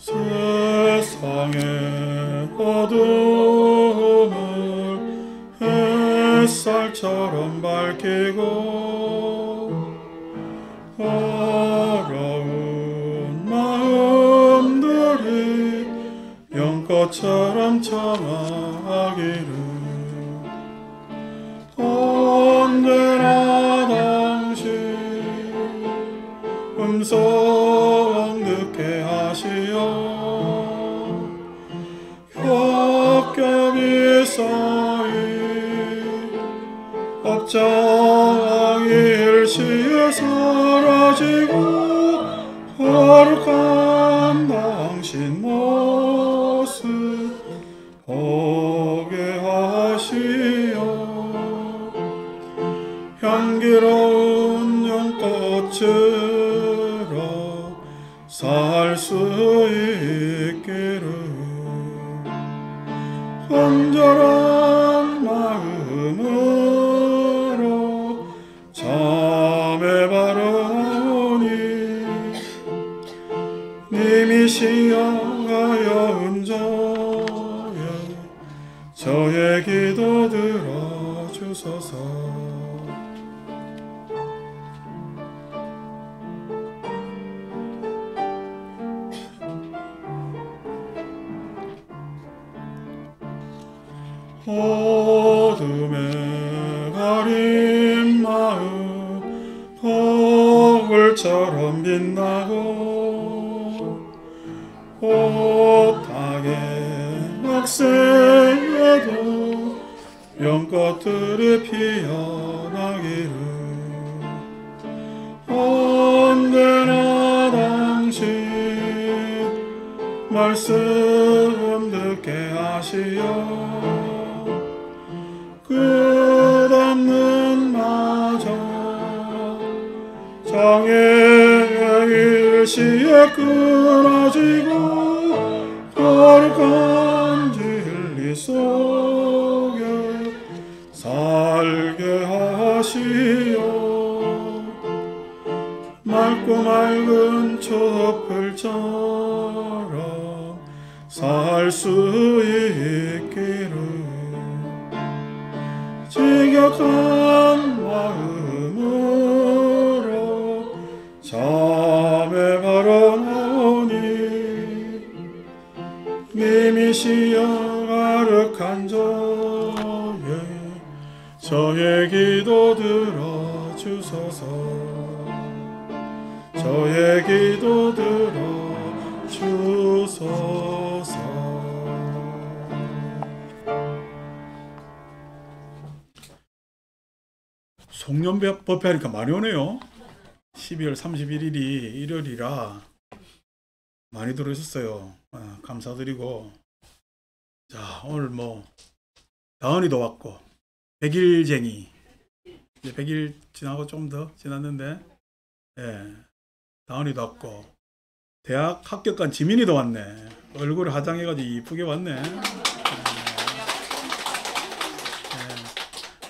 세상의 어둠을 햇살처럼 밝히고 어려운 마음들이 연꽃처럼 청하기를 언제나 당신 음성 듣게 하시어 겹겹이 쌓인 업장이 일시에 사라지고 거룩한 당신 모습 보게 하시어 향기로운 연꽃으로 살 수 있기를 간절한 마음으로 잠에 바라오니 님이 시여하여 은저에 저의 기도 들어주소서. 어둠에 가린 마음 거울처럼 빛나고 옷하게 막새에도 연꽃들이 피어나기를 언제나 당신 말씀 듣게 하시어 끝없는 마저 장애의 일시에 끊어지고 거룩한 진리 속에 살게 하시어 맑고 맑은 촛불처럼 살 수 있기를 지격한 마음으로 잠에 바라오니 님이 시여 가득한 저의 기도 들어주소서. 저의 기도 들어주소서. 송년법회 하니까 많이 오네요. 12월 31일이 일요일이라 많이 들어오셨어요. 감사드리고, 자, 오늘 뭐 다은이도 왔고 100일쟁이 이제 100일 지나고 좀 더 지났는데, 예, 다은이도 왔고 대학 합격한 지민이도 왔네. 얼굴을 화장해가지고 이쁘게 왔네.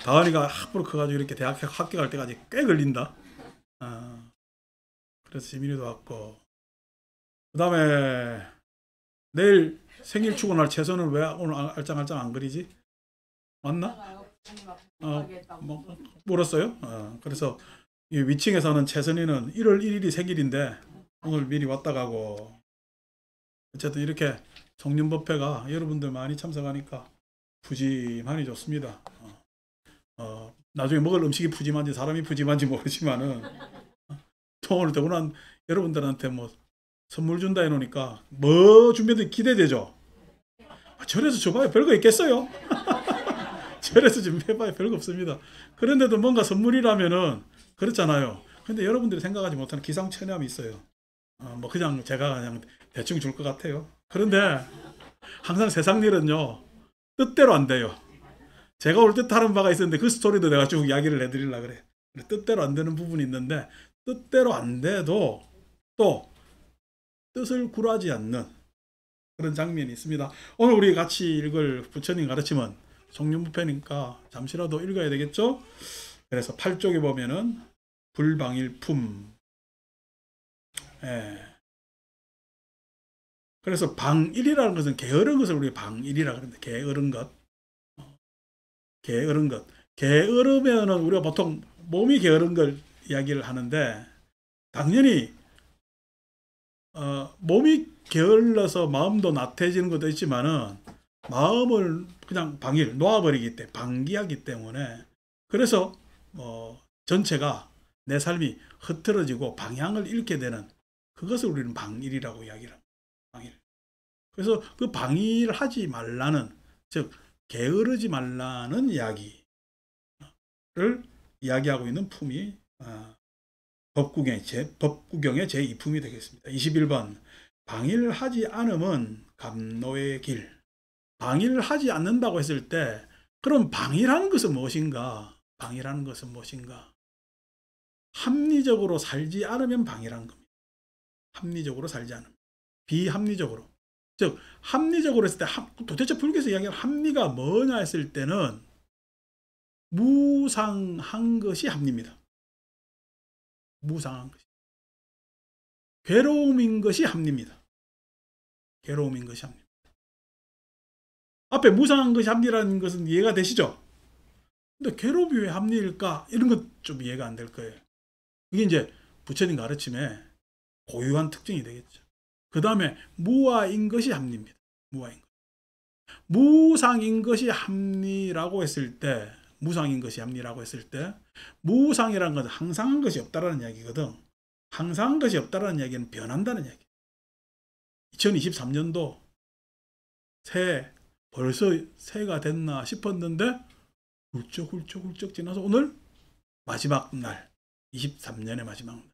다은이가 앞으로 커가지고 이렇게 대학 합격할 때까지 꽤 걸린다. 그래서 지민이도 왔고, 그 다음에 내일 생일 축구날 최선을 왜 오늘 알짱알짱 안 그리지? 맞나? 뭐, 물었어요? 그래서 이 위층에서는 최선이는 1월 1일이 생일인데 오늘 미리 왔다 가고, 어쨌든 이렇게 송년법회가 여러분들 많이 참석하니까 푸짐하니 좋습니다. 나중에 먹을 음식이 푸짐한지 사람이 푸짐한지 모르지만은 또 오늘 더구나 여러분들한테 뭐 선물 준다 해놓으니까 뭐 준비해도 기대되죠. 절에서 줘봐야 별거 있겠어요. 절에서 준비해봐야 별거 없습니다. 그런데도 뭔가 선물이라면은 그렇잖아요. 근데 여러분들이 생각하지 못하는 기상천외함이 있어요. 뭐 그냥 제가 그냥 대충 줄 것 같아요. 그런데 항상 세상 일은요 뜻대로 안 돼요. 제가 올 뜻하는 바가 있었는데 그 스토리도 내가 쭉 이야기를 해드리려고 그래. 뜻대로 안 되는 부분이 있는데 뜻대로 안 돼도 또 뜻을 굴하지 않는 그런 장면이 있습니다. 오늘 우리 같이 읽을 부처님 가르침은 송년법회니까 잠시라도 읽어야 되겠죠? 그래서 8쪽에 보면은 불방일품, 예. 그래서 방일이라는 것은 게으른 것을 우리 방일이라 그러는데, 게으른 것. 게으른 것. 게으르면은 우리가 보통 몸이 게으른 걸 이야기를 하는데, 당연히 몸이 게을러서 마음도 나태해지는 것도 있지만은 마음을 그냥 방일 놓아버리기 때문에, 방기하기 때문에, 그래서 전체가 내 삶이 흐트러지고 방향을 잃게 되는, 그것을 우리는 방일이라고 이야기를 합니다. 방일. 그래서 그 방일하지 말라는, 즉 게으르지 말라는 이야기를 이야기하고 있는 품이 법구경의 제2품이 되겠습니다. 21번, 방일하지 않음은 감노의 길. 방일하지 않는다고 했을 때, 그럼 방일하는 것은 무엇인가? 방일하는 것은 무엇인가? 합리적으로 살지 않으면 방일한 겁니다. 합리적으로 살지 않으면. 비합리적으로. 즉 합리적으로 했을 때, 도대체 불교에서 이야기하는 합리가 뭐냐 했을 때는 무상한 것이 합리입니다. 무상한 것이. 괴로움인 것이 합리입니다. 괴로움인 것이 합리입니다. 앞에 무상한 것이 합리라는 것은 이해가 되시죠? 근데 괴로움이 왜 합리일까? 이런 것 좀 이해가 안 될 거예요. 이게 이제 부처님 가르침에 고유한 특징이 되겠죠. 그 다음에 무아인 것이 합리입니다. 무아인 것. 무상인 것이 합리라고 했을 때, 무상인 것이 합리라고 했을 때, 무상이라는 것은 항상한 것이 없다라는 이야기거든. 항상한 것이 없다라는 이야기는 변한다는 이야기. 2023년도 벌써 새해가 됐나 싶었는데 훌쩍 지나서 오늘 마지막 날, 23년의 마지막 날.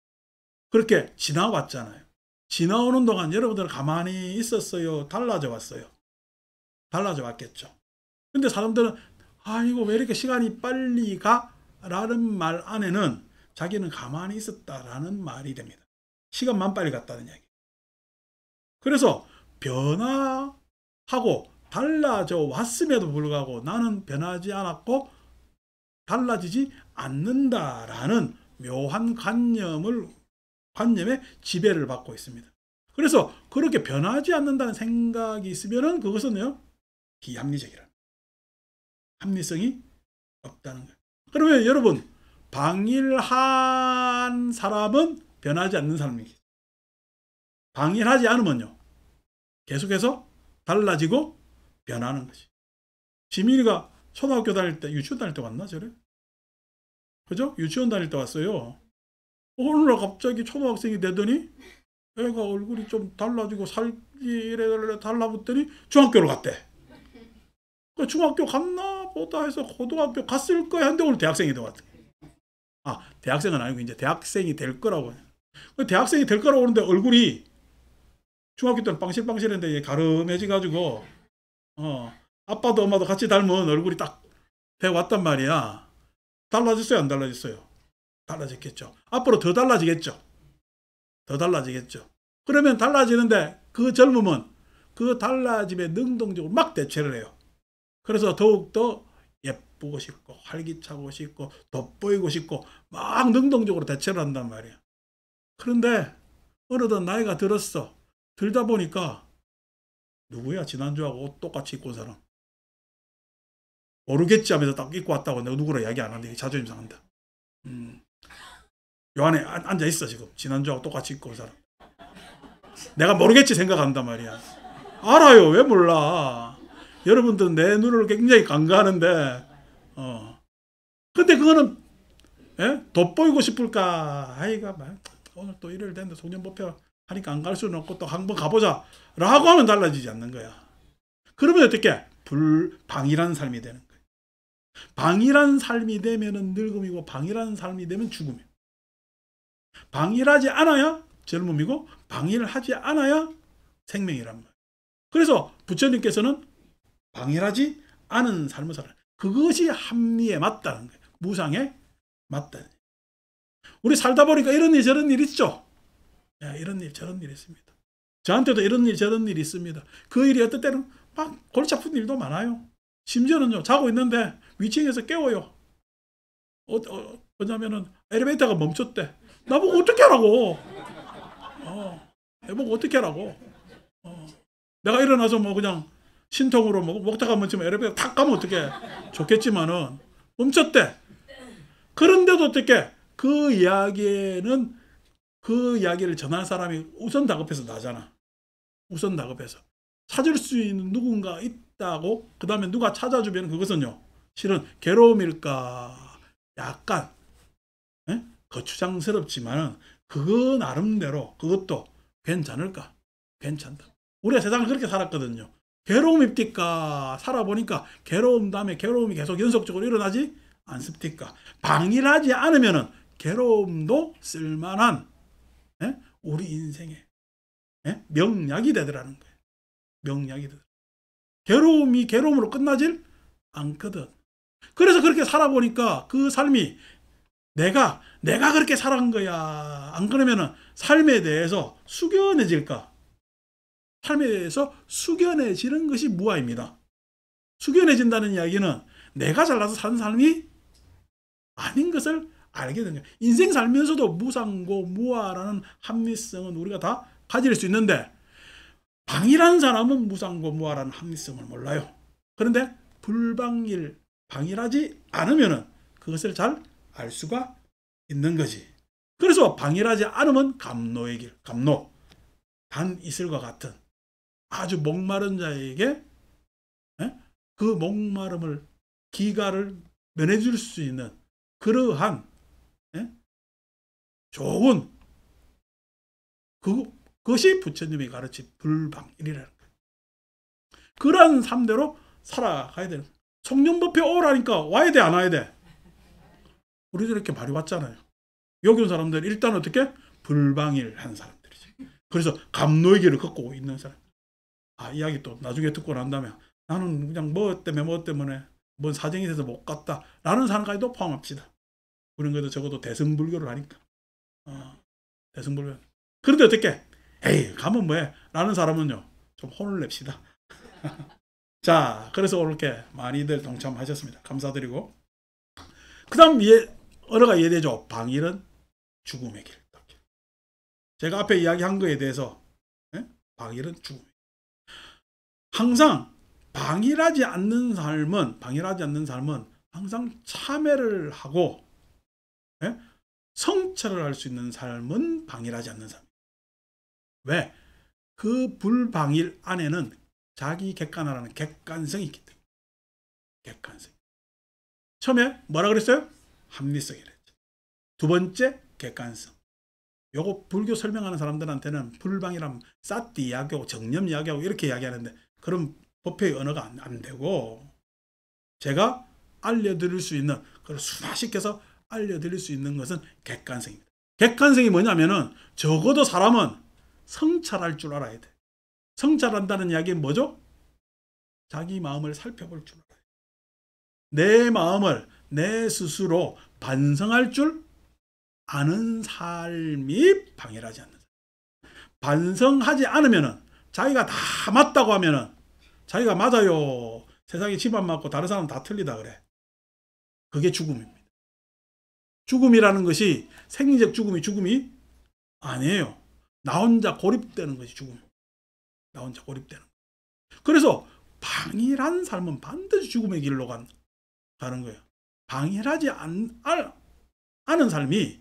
그렇게 지나왔잖아요. 지나오는 동안 여러분들은 가만히 있었어요? 달라져 왔어요? 달라져 왔겠죠. 근데 사람들은 이거 왜 이렇게 시간이 빨리 가? 라는 말 안에는 자기는 가만히 있었다라는 말이 됩니다. 시간만 빨리 갔다는 이야기. 그래서 변화하고 달라져 왔음에도 불구하고 나는 변하지 않았고 달라지지 않는다라는 묘한 관념의 지배를 받고 있습니다. 그래서 그렇게 변하지 않는다는 생각이 있으면은 그것은요, 비합리적이라. 합리성이 없다는 거예요. 그러면 여러분, 방일한 사람은 변하지 않는 사람이겠죠. 방일하지 않으면요, 계속해서 달라지고 변하는 거지. 지민이가 초등학교 다닐 때, 유치원 다닐 때 왔나, 저래? 그죠? 유치원 다닐 때 왔어요. 어느 날 갑자기 초등학생이 되더니 애가 얼굴이 좀 달라지고 살이 달라붙더니 중학교를 갔대. 중학교 갔나 보다 해서 고등학교 갔을 거야 했는데 오늘 대학생이 돼왔대. 대학생은 아니고 이제 대학생이 될 거라고. 대학생이 될 거라고 하는데 얼굴이 중학교 때는 빵실빵실했는데 가름해져가지고 아빠도 엄마도 같이 닮은 얼굴이 딱 돼왔단 말이야. 달라졌어요? 안 달라졌어요? 달라졌겠죠. 앞으로 더 달라지겠죠. 더 달라지겠죠. 그러면 달라지는데 그 젊음은 그 달라짐에 능동적으로 막 대체를 해요. 그래서 더욱더 예쁘고 싶고 활기차고 싶고 돋보이고 싶고 막 능동적으로 대체를 한단 말이야. 그런데 어느덧 나이가 들었어. 들다 보니까 누구야? 지난주하고 옷 똑같이 입고 온 사람. 모르겠지 하면서 딱 입고 왔다고 내가 누구라 이야기 안 하는데 자존심 상한다. 요 안에 앉아 있어 지금. 지난주하고 똑같이 입고 온 사람. 내가 모르겠지 생각한단 말이야. 알아요. 왜 몰라. 여러분들은 내 눈을 굉장히 간과하는데 근데 그거는 돋보이고 싶을까? 오늘 또 일요일 됐는데 송년법회 하니까 안 갈 수는 없고 또 한번 가보자 라고 하면 달라지지 않는 거야. 그러면 어떻게? 방일한 삶이 되는 거야. 방일한 삶이 되면은 늙음이고 방일한 삶이 되면 죽음이야. 방일하지 않아야 젊음이고 방일하지 않아야 생명이란 말이야. 그래서 부처님께서는 방일하지 않은 삶을 살아라. 그것이 합리에 맞다는 거예요. 무상에 맞다는 거예요. 우리 살다 보니까 이런 일 저런 일 있죠. 이런 일 저런 일 있습니다. 저한테도 이런 일 저런 일 있습니다. 그 일이 어떨 때는 막 골치 아픈 일도 많아요. 심지어는요, 자고 있는데 위층에서 깨워요. 뭐냐면은 엘리베이터가 멈췄대. 나보고 어떻게 하라고. 나보고 어떻게 하라고. 내가 일어나서 뭐 그냥 신통으로 뭐 먹다가 멈추면 엘리베이터 탁 가면 어떻게 좋겠지만은 멈췄대. 그런데도 어떻게 그 이야기를 전할 사람이 우선 다급해서 나잖아. 우선 다급해서 찾을 수 있는 누군가 있다고 그 다음에 누가 찾아주면 그것은요 실은 괴로움일까 약간 거추장스럽지만 그거 나름대로 그것도 괜찮을까? 괜찮다. 우리가 세상을 그렇게 살았거든요. 괴로움입니까? 살아보니까 괴로움 다음에 괴로움이 계속 연속적으로 일어나지 않습니까? 방일하지 않으면 괴로움도 쓸만한 우리 인생의 명약이 되더라는 거예요. 명약이 되더라. 괴로움이 괴로움으로 끝나질 않거든. 그래서 그렇게 살아보니까 그 삶이 내가 그렇게 살아간 거야. 안 그러면은 삶에 대해서 숙연해질까? 삶에 대해서 숙연해지는 것이 무아입니다. 숙연해진다는 이야기는 내가 잘나서 사는 삶이 아닌 것을 알게 되는 거예요. 인생 살면서도 무상고 무아라는 합리성은 우리가 다 가질 수 있는데 방일한 사람은 무상고 무아라는 합리성을 몰라요. 그런데 불방일, 방일하지 않으면 그것을 잘 알 수가 있는 거지. 그래서 방일하지 않으면 감노의 길, 감노, 단 이슬과 같은 아주 목마른 자에게 그 목마름을 기가를 면해줄 수 있는 그러한 좋은 그것이 부처님이 가르친 불방일이라는 거예요. 그러한 삶대로 살아가야 되는 거예요. 송년법회 오라니까 와야 돼, 안 와야 돼? 우리도 이렇게 많이 왔잖아요. 여기 온 사람들 일단 어떻게? 불방일한 사람들이지. 그래서 감노의 길을 걷고 있는 사람. 이야기 또 나중에 듣고 난 다음에 나는 그냥 뭐 때문에 뭔 사정이 있어서 못 갔다 라는 사람까지도 포함합시다. 우리는 그래도 적어도 대승불교를 하니까. 대승불교. 그런데 어떻게? 에이 가면 뭐해? 라는 사람은요 좀 혼을 냅시다. 자, 그래서 이렇게 많이들 동참하셨습니다. 감사드리고. 그 다음 언어가 이해되죠? 방일은 죽음의 길. 제가 앞에 이야기한 거에 대해서 방일은 죽음의 길. 항상 방일하지 않는 삶은 항상 참회를 하고 성찰을 할 수 있는 삶은 방일하지 않는 삶. 왜? 그 불방일 안에는 자기 객관화라는 객관성이 있기 때문에. 객관성. 처음에 뭐라 그랬어요? 합리성이랬죠. 두 번째 객관성. 요거 불교 설명하는 사람들한테는 불방이라면 사띠 이야기하고 정념 이야기하고 이렇게 이야기하는데 그런 법회의 언어가 안 되고 제가 알려드릴 수 있는 그걸 순화시켜서 알려드릴 수 있는 것은 객관성입니다. 객관성이 뭐냐면은 적어도 사람은 성찰할 줄 알아야 돼. 성찰한다는 이야기는 뭐죠? 자기 마음을 살펴볼 줄 알아야 돼. 내 마음을 내 스스로 반성할 줄 아는 삶이 방일하지 않는 삶. 반성하지 않으면은 자기가 다 맞다고 하면은 자기가 맞아요. 세상에 집안 맞고 다른 사람 다 틀리다 그래. 그게 죽음입니다. 죽음이라는 것이 생리적 죽음이 아니에요. 나 혼자 고립되는 것이 죽음. 나 혼자 고립되는. 그래서 방일한 삶은 반드시 죽음의 길로 가는 거예요. 방일하지 않은 삶이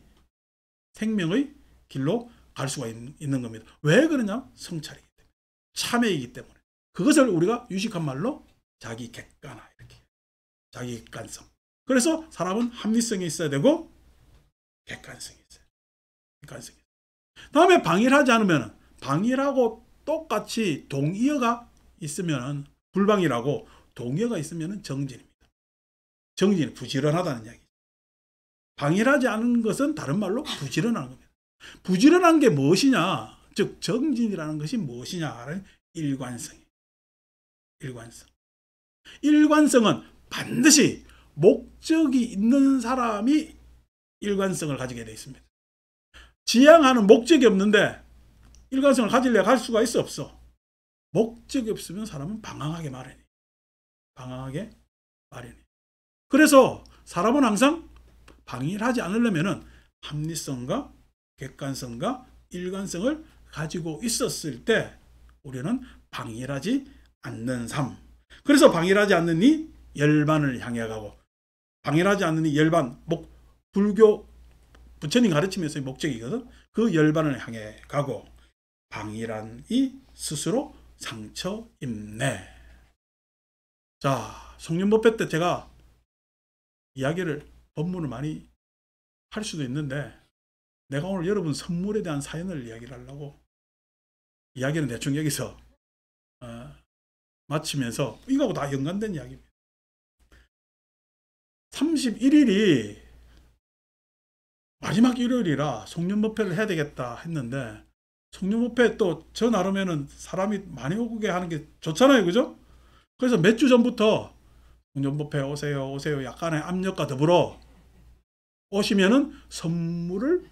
생명의 길로 갈 수가 있는 겁니다. 왜 그러냐? 성찰이기 때문에. 참회이기 때문에. 그것을 우리가 유식한 말로 자기 객관화 이렇게. 자기 객관성. 그래서 사람은 합리성이 있어야 되고 객관성이 있어요. 객관성이. 다음에 방일하지 않으면 방일하고 똑같이 동의어가 있으면 불방이라고 동의어가 있으면 정진입니다. 정진, 부지런하다는 이야기. 방일하지 않은 것은 다른 말로 부지런한 겁니다. 부지런한 게 무엇이냐? 즉 정진이라는 것이 무엇이냐? 일관성이. 일관성은 반드시 목적이 있는 사람이 일관성을 가지게 되어 있습니다. 지향하는 목적이 없는데 일관성을 가지려고 할 수가 있어 없어? 목적이 없으면 사람은 방황하게 마련해. 그래서 사람은 항상 방일하지 않으려면 합리성과 객관성과 일관성을 가지고 있었을 때 우리는 방일하지 않는 삶. 그래서 방일하지 않는 이 열반을 향해 가고, 방일하지 않는 이 열반, 불교 부처님 가르치면서의 목적이거든. 그 열반을 향해 가고, 방일한 이 스스로 상처 입네. 자, 송년법회 때 제가 이야기를, 법문을 많이 할 수도 있는데, 내가 오늘 여러분 선물에 대한 사연을 이야기를 하려고, 이야기는 대충 여기서 마치면서, 이거하고 다 연관된 이야기입니다. 31일이 마지막 일요일이라 송년법회를 해야 되겠다 했는데, 송년법회 또 저 나름에는 사람이 많이 오게 하는 게 좋잖아요, 그죠? 그래서 몇 주 전부터 송년법회 오세요 오세요 약간의 압력과 더불어 오시면은 선물을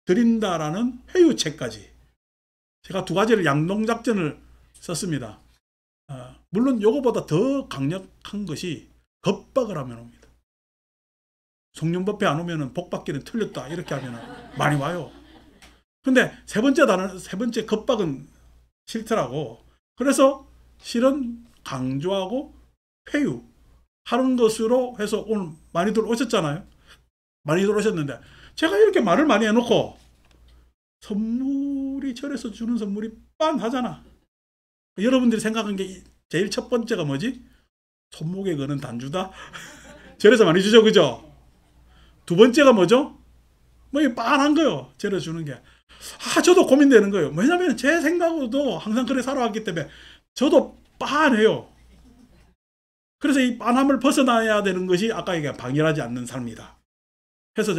드린다라는 회유책까지 제가 두 가지를 양동작전을 썼습니다. 물론 요거보다 더 강력한 것이 겁박을 하면 옵니다. 송년법회 안 오면은 복받기는 틀렸다 이렇게 하면 많이 와요. 근데 세 번째 겁박은 싫더라고. 그래서 실은 강조하고 회유하는 것으로 해서 오늘 많이들 오셨잖아요. 많이들 오셨는데 제가 이렇게 말을 많이 해놓고 선물이 절에서 주는 선물이 빤하잖아. 여러분들이 생각한 게 제일 첫 번째가 뭐지? 손목에 거는 단주다. 절에서 많이 주죠, 그죠? 두 번째가 뭐죠? 뭐 이게 빤한 거요. 절에서 주는 게. 저도 고민되는 거예요. 왜냐면 제 생각으로도 항상 그래 살아왔기 때문에 저도 빤해요. 그래서 이 빤함을 벗어나야 되는 것이 아까 얘기한 방일하지 않는 삶이다. 그래서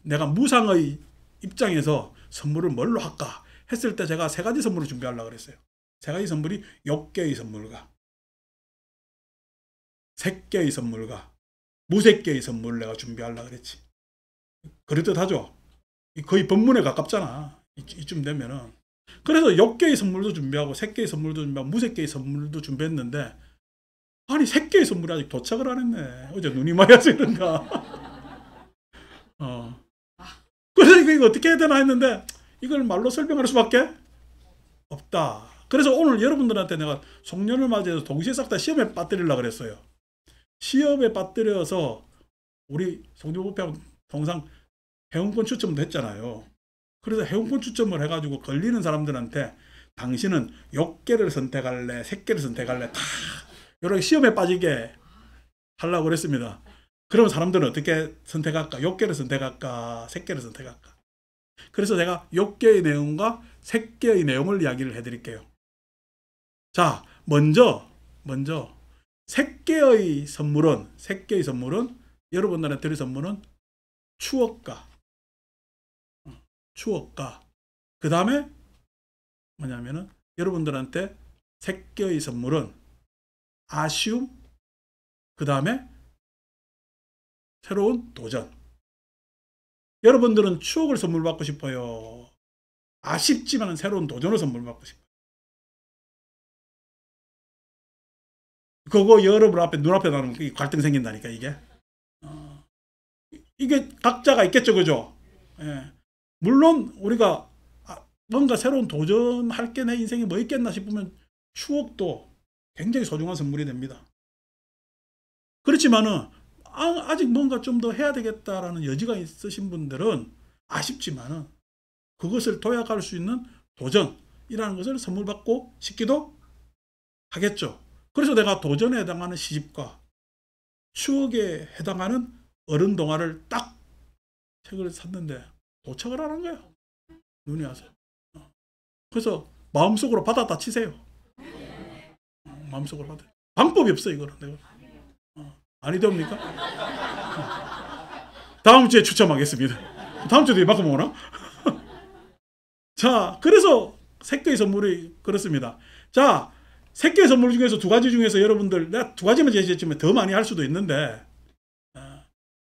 내가 무상의 입장에서 선물을 뭘로 할까 했을 때 제가 세 가지 선물을 준비하려고 그랬어요. 세 가지 선물이 6개의 선물과 3개의 선물과 무색개의 선물을 내가 준비하려고 그랬지. 그럴듯하죠? 거의 법문에 가깝잖아. 이쯤 되면은. 그래서 6개의 선물도 준비하고 3개의 선물도 준비하고 무색개의 선물도 준비했는데, 아니 3개의 선물이 아직 도착을 안 했네. 어제 눈이 많이 와서 그런가. 그래서 이거 어떻게 해야 되나 했는데 이걸 말로 설명할 수밖에 없다. 그래서 오늘 여러분들한테 내가 송년을 맞이해서 동시에 싹 다 시험에 빠뜨리려고 그랬어요. 시험에 빠뜨려서 우리 송년법회 통상 회원권 추첨도 했잖아요. 그래서 회원권 추첨을 해가지고 걸리는 사람들한테 당신은 6개를 선택할래 3개를 선택할래 다 이렇게 시험에 빠지게 하려고 그랬습니다. 그러면 사람들은 어떻게 선택할까? 6개를 선택할까? 3개를 선택할까? 그래서 제가 6개의 내용과 3개의 내용을 이야기를 해드릴게요. 자, 먼저 3개의 선물은 여러분들한테 드릴 선물은 추억과 그 다음에 뭐냐면은 여러분들한테 3개의 선물은 아쉬움, 그 다음에 새로운 도전. 여러분들은 추억을 선물 받고 싶어요? 아쉽지만 새로운 도전을 선물 받고 싶어요? 그거 여러분 앞에 눈앞에 나는 갈등 생긴다니까 이게. 이게 각자가 있겠죠, 그죠? 예. 물론 우리가 뭔가 새로운 도전할 게 내 인생에 뭐 있겠나 싶으면 추억도 굉장히 소중한 선물이 됩니다. 그렇지만은 아직 뭔가 좀 더 해야 되겠다라는 여지가 있으신 분들은 아쉽지만은 그것을 도약할 수 있는 도전이라는 것을 선물 받고 싶기도 하겠죠. 그래서 내가 도전에 해당하는 시집과 추억에 해당하는 어른 동화를 딱 책을 샀는데 도착을 안 한 거야. 눈이 와서. 그래서 마음속으로 받았다 치세요. 마음속으로 받아. 방법이 없어 이거는 내가. 아니 됩니까? 다음 주에 추첨하겠습니다. 다음 주에 바꿔 먹으나? 자, 그래서 3개의 선물이 그렇습니다. 자, 3개의 선물 중에서 2가지 중에서 여러분들 내가 2가지만 제시했지만 더 많이 할 수도 있는데,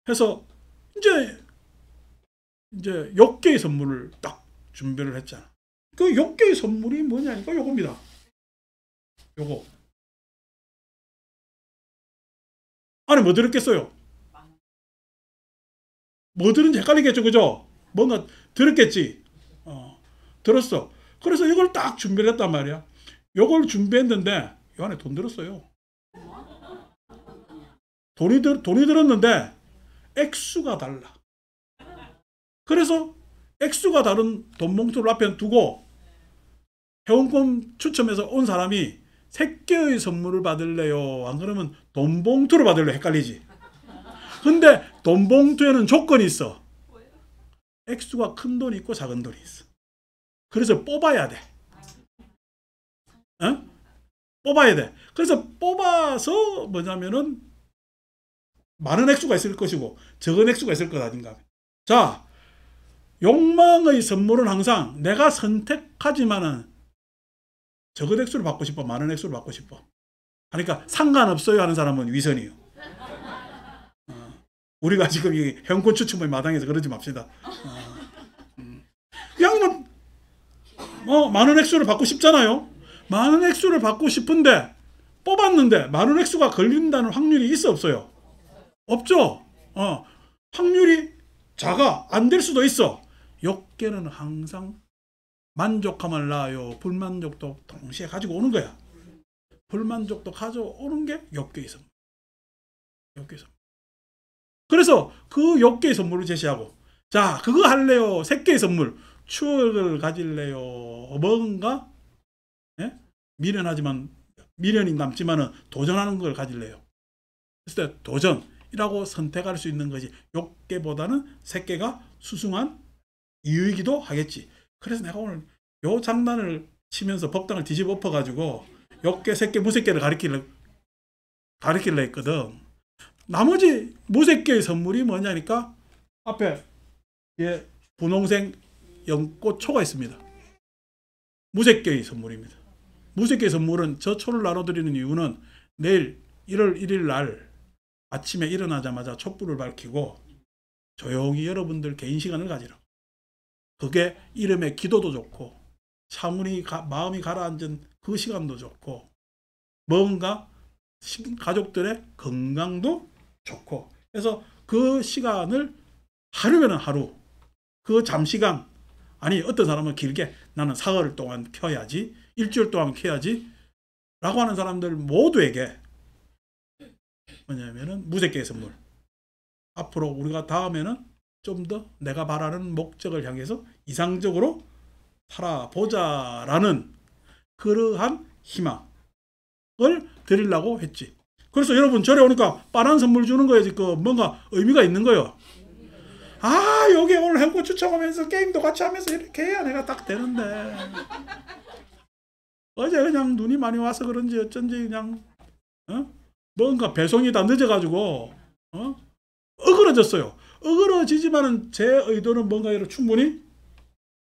해서 이제 6개의 선물을 딱 준비를 했잖아. 그 6개의 선물이 뭐냐니까 요겁니다. 요거. 안에 뭐 들었겠어요? 뭐 들은지 헷갈리겠죠, 그죠? 뭔가 들었겠지. 들었어. 그래서 이걸 딱 준비를 했단 말이야. 요걸 준비했는데 요 안에 돈 들었어요. 돈이 들었는데 액수가 달라. 그래서 액수가 다른 돈 봉투를 앞에 두고 회원권 추첨해서 온 사람이 3개의 선물을 받을래요? 안 그러면 돈 봉투를 받을래요? 헷갈리지? 근데 돈 봉투에는 조건이 있어. 액수가 큰 돈이 있고 작은 돈이 있어. 그래서 뽑아야 돼. 어? 뽑아야 돼. 그래서 뽑아서 뭐냐면은 많은 액수가 있을 것이고 적은 액수가 있을 것 아닌가. 자, 욕망의 선물은 항상 내가 선택하지만은 적은 액수를 받고 싶어, 많은 액수를 받고 싶어. 그러니까 상관없어요 하는 사람은 위선이에요. 우리가 지금 이 회원권 추첨의 마당에서 그러지 맙시다. 그냥 많은 액수를 받고 싶잖아요. 많은 액수를 받고 싶은데 뽑았는데 많은 액수가 걸린다는 확률이 있어 없어요? 없죠. 확률이 작아. 안 될 수도 있어. 욕계는 항상 만족함을 낳아요. 불만족도 동시에 가지고 오는 거야. 불만족도 가져오는 게 욕계의 선물. 욕계의 선물. 그래서 그 욕계의 선물을 제시하고, 자, 그거 할래요. 3개의 선물. 추억을 가질래요. 뭔가 미련이 남지만은 도전하는 걸 가질래요. 그래서 도전이라고 선택할 수 있는 것이 욕계보다는 3개가 수승한 이유이기도 하겠지. 그래서 내가 오늘 요 장난을 치면서 법당을 뒤집어 엎어가지고 욕계, 새끼, 무새끼를 가리키려 했거든. 나머지 무새끼의 선물이 뭐냐니까 앞에 분홍색 연꽃초가 있습니다. 무새끼의 선물입니다. 무새끼의 선물은 저 초를 나눠드리는 이유는 내일 1월 1일 날 아침에 일어나자마자 촛불을 밝히고 조용히 여러분들 개인 시간을 가지라. 그게 이름의 기도도 좋고 차분히 마음이 가라앉은 그 시간도 좋고 뭔가 가족들의 건강도 좋고 그래서 그 시간을 하루면 하루 그 잠시간 아니 어떤 사람은 길게 나는 사흘 동안 켜야지 일주일 동안 켜야지 라고 하는 사람들 모두에게 뭐냐면은 무색계의 선물. 앞으로 우리가 다음에는 좀 더 내가 바라는 목적을 향해서 이상적으로 살아보자라는 그러한 희망을 드리려고 했지. 그래서 여러분 절에 오니까 빠른 선물 주는 거에 뭔가 의미가 있는 거예요. 아, 여기 오늘 행복 추첨하면서 게임도 같이 하면서 이렇게 해야 내가 딱 되는데 어제 그냥 눈이 많이 와서 그런지 어쩐지 그냥 뭔가 배송이 다 늦어가지고 어그러졌어요. 어그러지지만은 제 의도는 뭔가 이렇게 충분히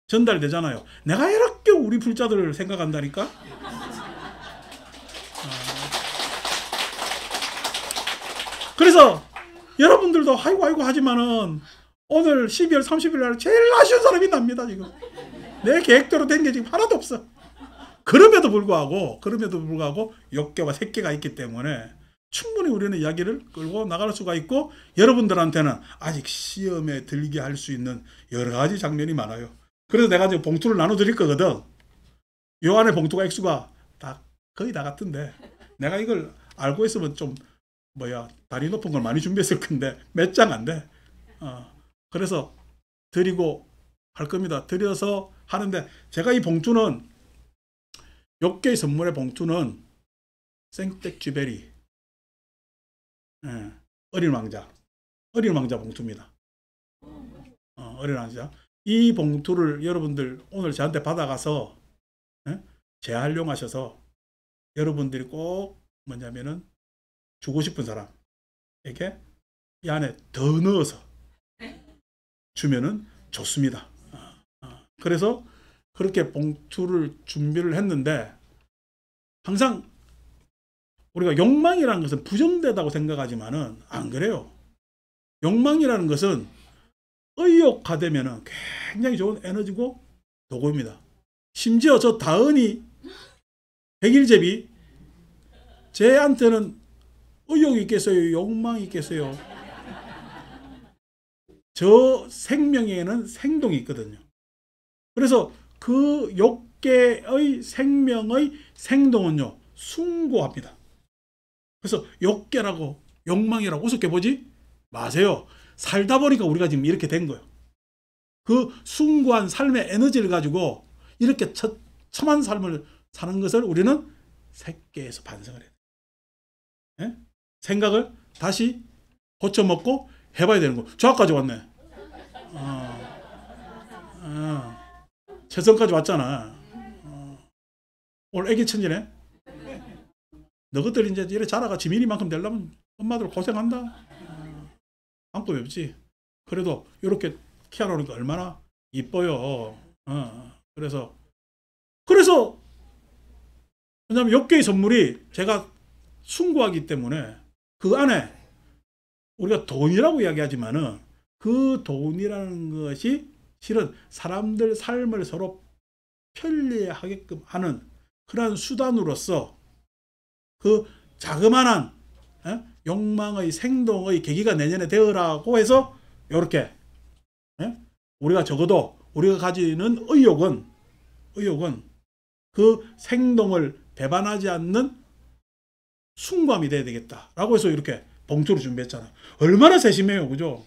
전달되잖아요. 내가 이렇게 우리 불자들을 생각한다니까. 그래서 여러분들도 아이고 하지만은 오늘 12월 30일 날 제일 아쉬운 사람이 납니다. 지금 내 계획대로 된 게 지금 하나도 없어. 그럼에도 불구하고 욕계와 색계가 있기 때문에 충분히 우리는 이야기를 끌고 나갈 수가 있고 여러분들한테는 아직 시험에 들게 할 수 있는 여러 가지 장면이 많아요. 그래서 내가 지금 봉투를 나눠드릴 거거든. 요 안에 봉투가 액수가 거의 다 같은데 내가 이걸 알고 있으면 좀 다리 높은 걸 많이 준비했을 건데 몇 장 안 돼. 그래서 드리고 할 겁니다. 드려서 하는데 제가 이 봉투는 욕계의 선물의 봉투는 생텍쥐베리 어린 왕자 봉투입니다. 어린 왕자. 이 봉투를 여러분들 오늘 저한테 받아가서 재활용하셔서 여러분들이 꼭 뭐냐면은 주고 싶은 사람에게 이 안에 더 넣어서 주면은 좋습니다. 그래서 그렇게 봉투를 준비를 했는데 항상 우리가 욕망이라는 것은 부정되다고 생각하지만은 안 그래요. 욕망이라는 것은 의욕화되면은 굉장히 좋은 에너지고 도구입니다. 심지어 저 다은이 백일제비 쟤한테는 의욕이 있겠어요? 욕망이 있겠어요? 저 생명에는 생동이 있거든요. 그래서 그 6개의 생명의 생동은요 숭고합니다. 그래서 욕계라고 욕망이라고 우습게 보지 마세요. 살다 보니까 우리가 지금 이렇게 된 거예요. 그 숭고한 삶의 에너지를 가지고 이렇게 첨한 삶을 사는 것을 우리는 색계에서 반성을 해야 돼요. 예? 생각을 다시 고쳐먹고 해봐야 되는 거. 저까지 왔네. 최선까지 왔잖아. 오늘 애기 천지네. 너희들 이제 이래 자라가 지민이만큼 되려면 엄마들 고생한다. 방법이 없지. 그래도 이렇게 키워놓으니까 얼마나 이뻐요. 그래서 왜냐면 욕계의 선물이 제가 숭고하기 때문에 그 안에 우리가 돈이라고 이야기하지만은 그 돈이라는 것이 실은 사람들 삶을 서로 편리하게끔 하는 그러한 수단으로서 그 자그마한 욕망의 생동의 계기가 내년에 되어라고 해서 이렇게 우리가 적어도 우리가 가지는 의욕은 그 생동을 배반하지 않는 숭고함이 돼야 되겠다라고 해서 이렇게 봉투를 준비했잖아. 얼마나 세심해요, 그죠?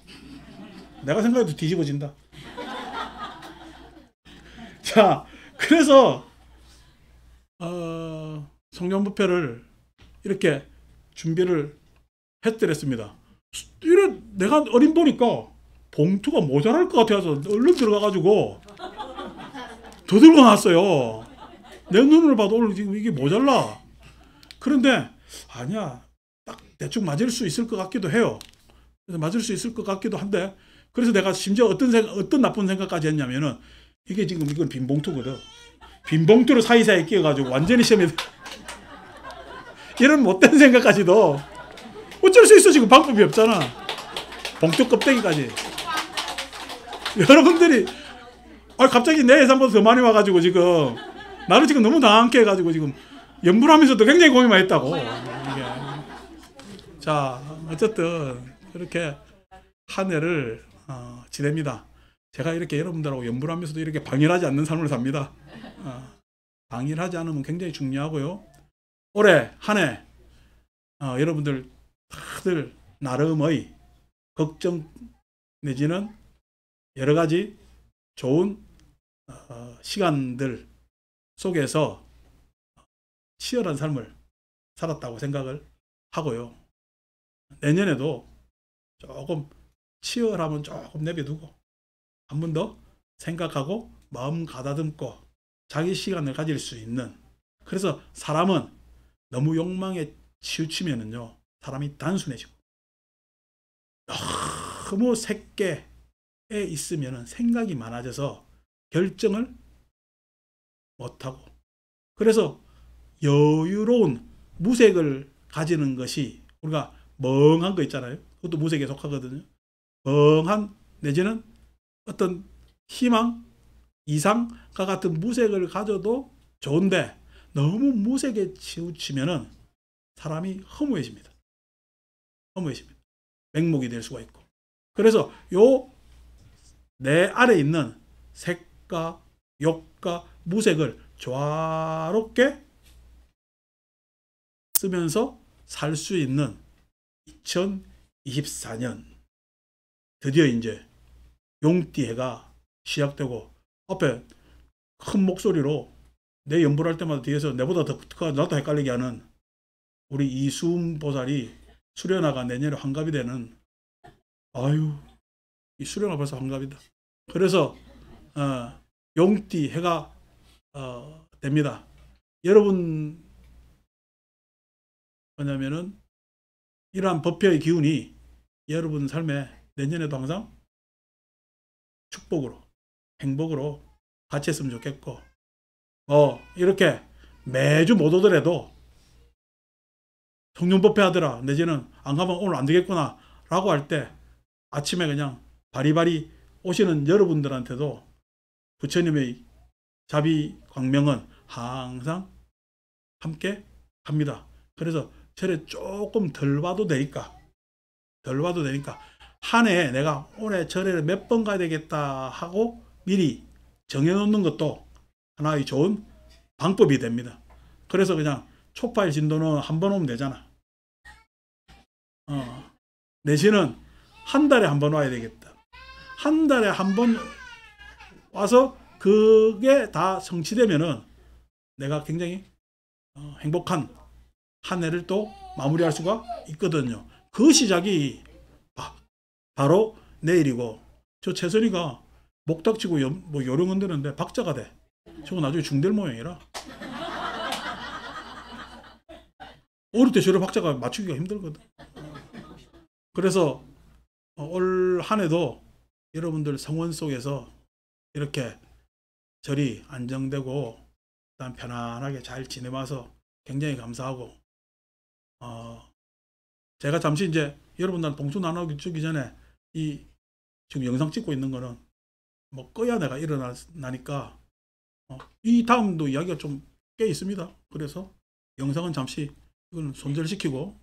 내가 생각해도 뒤집어진다. 자, 그래서 성년부패를 이렇게 준비를 했더랬습니다. 이래 내가 어린 보니까 봉투가 모자랄 것 같아서 얼른 들어가가지고 더 들고 나왔어요. 내 눈을 봐도 오늘 지금 이게 모자라. 그런데 아니야, 딱 대충 맞을 수 있을 것 같기도 해요. 그래서 맞을 수 있을 것 같기도 한데, 그래서 내가 심지어 어떤 나쁜 생각까지 했냐면은 이게 지금 이건 빈 봉투거든. 빈 봉투를 사이사이에 끼워가지고 완전히 시험에 이런 못된 생각까지도 어쩔 수 있어. 지금 방법이 없잖아. 봉투 껍데기까지. 여러분들이 갑자기 내 예상보다 더 많이 와가지고 지금 나를 지금 너무 당황케 해가지고 지금 연불하면서도 굉장히 고민 많이 했다고. 이게. 자, 어쨌든 그렇게 한 해를 지냅니다. 제가 이렇게 여러분들하고 연불하면서도 이렇게 방일하지 않는 삶을 삽니다. 방일하지 않으면 굉장히 중요하고요. 올해 한 해 여러분들 다들 나름의 걱정 내지는 여러 가지 좋은 시간들 속에서 치열한 삶을 살았다고 생각을 하고요. 내년에도 조금 치열하면 조금 내버려두고 한 번 더 생각하고 마음 가다듬고 자기 시간을 가질 수 있는, 그래서 사람은 너무 욕망에 치우치면은요 사람이 단순해지고 너무 색계에 있으면은 생각이 많아져서 결정을 못하고, 그래서 여유로운 무색을 가지는 것이, 우리가 멍한 거 있잖아요. 그것도 무색에 속하거든요. 멍한 내지는 어떤 희망, 이상과 같은 무색을 가져도 좋은데 너무 무색에 치우치면은 사람이 허무해집니다. 맹목이 될 수가 있고. 그래서 내 안에 있는 색과 욕과 무색을 조화롭게 쓰면서 살 수 있는 2024년 드디어 이제 용띠해가 시작되고, 앞에 큰 목소리로 내 연불할 때마다 뒤에서 내보다 더 나도 헷갈리게 하는 우리 이수음 보살이 수련화가 내년에 환갑이 되는, 이 수련화 벌써 환갑이다. 그래서 용띠 해가 됩니다. 여러분 뭐냐면은 이러한 법회의 기운이 여러분 삶에 내년에도 항상 축복으로 행복으로 같이 했으면 좋겠고, 이렇게 매주 못 오더라도 성년법회 하더라 내지는 안 가면 오늘 안 되겠구나 라고 할 때 아침에 그냥 바리바리 오시는 여러분들한테도 부처님의 자비 광명은 항상 함께 합니다. 그래서 절에 조금 덜 봐도 되니까 한 해 내가 올해 절에를 몇 번 가야 되겠다 하고 미리 정해놓는 것도 하나의 좋은 방법이 됩니다. 그래서 그냥 초파일 진도는 한 번 오면 되잖아. 내지는 한 달에 한 번 와야 되겠다. 한 달에 한 번 와서 그게 다 성취되면은 내가 굉장히 행복한 한 해를 또 마무리할 수가 있거든요. 그 시작이 바로 내일이고, 저 최선이가 목닥치고 뭐 요령 흔드는데 박자가 돼. 저거 나중에 중될 모양이라. 어릴 때 저런 박자가 맞추기가 힘들거든. 그래서 올 한 해도 여러분들 성원 속에서 이렇게 절이 안정되고 일단 편안하게 잘 지내와서 굉장히 감사하고, 제가 잠시 이제 여러분들 봉투 나누기 전에 이 지금 영상 찍고 있는 거는 뭐 꺼야 내가 일어나니까 이 다음도 이야기가 좀 꽤 있습니다. 그래서 영상은 잠시 이건 손절시키고